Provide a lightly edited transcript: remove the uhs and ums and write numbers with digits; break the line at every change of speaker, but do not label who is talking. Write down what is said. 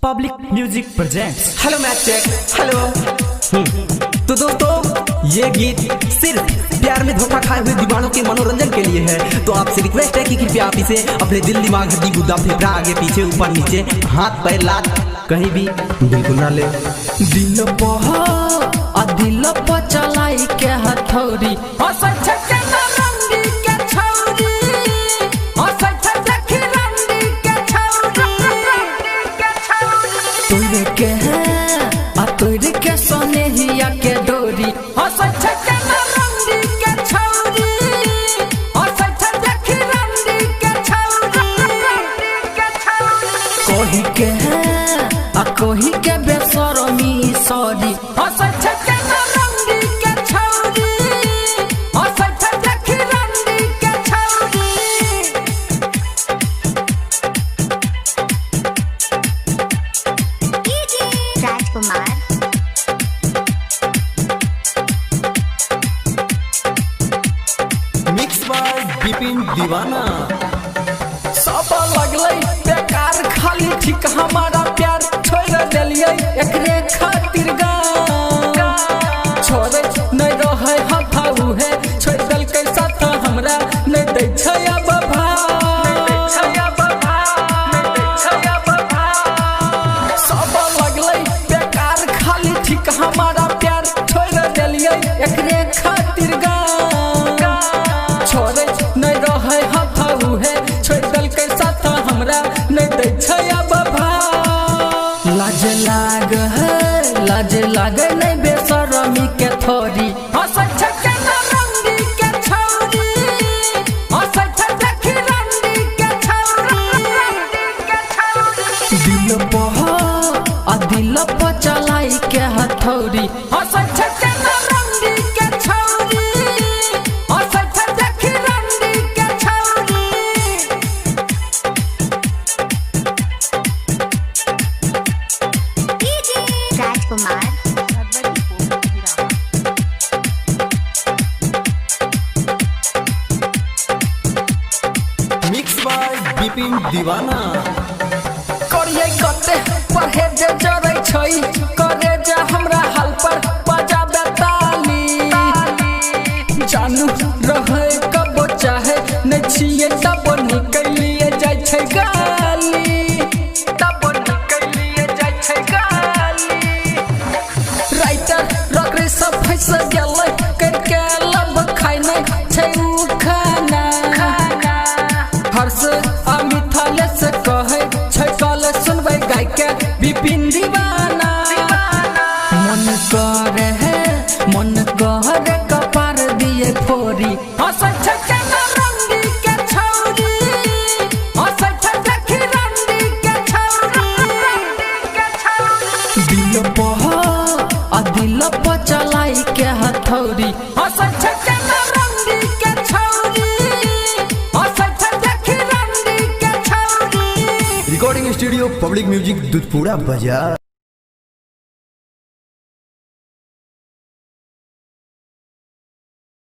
Public music presents.
Hello match check hello. तो दोस्तों ये गीत सिर्फ प्यार में धोखा खाए हुए दीवानों के मनोरंजन के लिए है। तो आपसे रिक्वेस्ट है कि कृपया आप इसे अपने दिल दिमाग हड्डी गुद्दा फेफड़ा आगे पीछे ऊपर नीचे हाथ पैर लात कहीं भी बिल्कुल ना ले।
दिल पर चलाई के हथौड़ी तोड़ के सोने हिया के डोरी कोही के बेसरमी सॉरी
बिपिन दीवाना
सब लगलै बेकार खाली ठीक हमारा प्यार छोड़ दिलियै एकरे खातिर छोड़े नहीं रहे हथाऊ है छोड़ दल कैसा था हमरा नहीं दै छै अब सब लगलै बेकार खाली ठीक हमारा प्यार छोड़ दिलियै एकरे खातिर छोड़े नहीं रहे हथाऊ है छोड़ दल कैसा था हमरा नहीं दै छै अब लाज लागे नहीं बेसरमी के थोड़ी दिल पर चलाई के हथौड़ी
मिक्स बाय बिपिन दीवाना
करिए कते पढ़े जे जरै छै करे जे हमरा हाल पर बजाबे ताली जानू रहे कब चाहे नै छिए तब निकलिए जाइ छै गाली राइटर रगरे सब फंस गेलै करके लब खाइ नै छै उ खाना हर्ष अमिथाले से कहे छै कल सुनबै गाय के बिपिन दीवाना मन करे कपार दिए फोरी दिल पर चलाई के हथौड़ी
recording studio public music Dudhpura बाजार।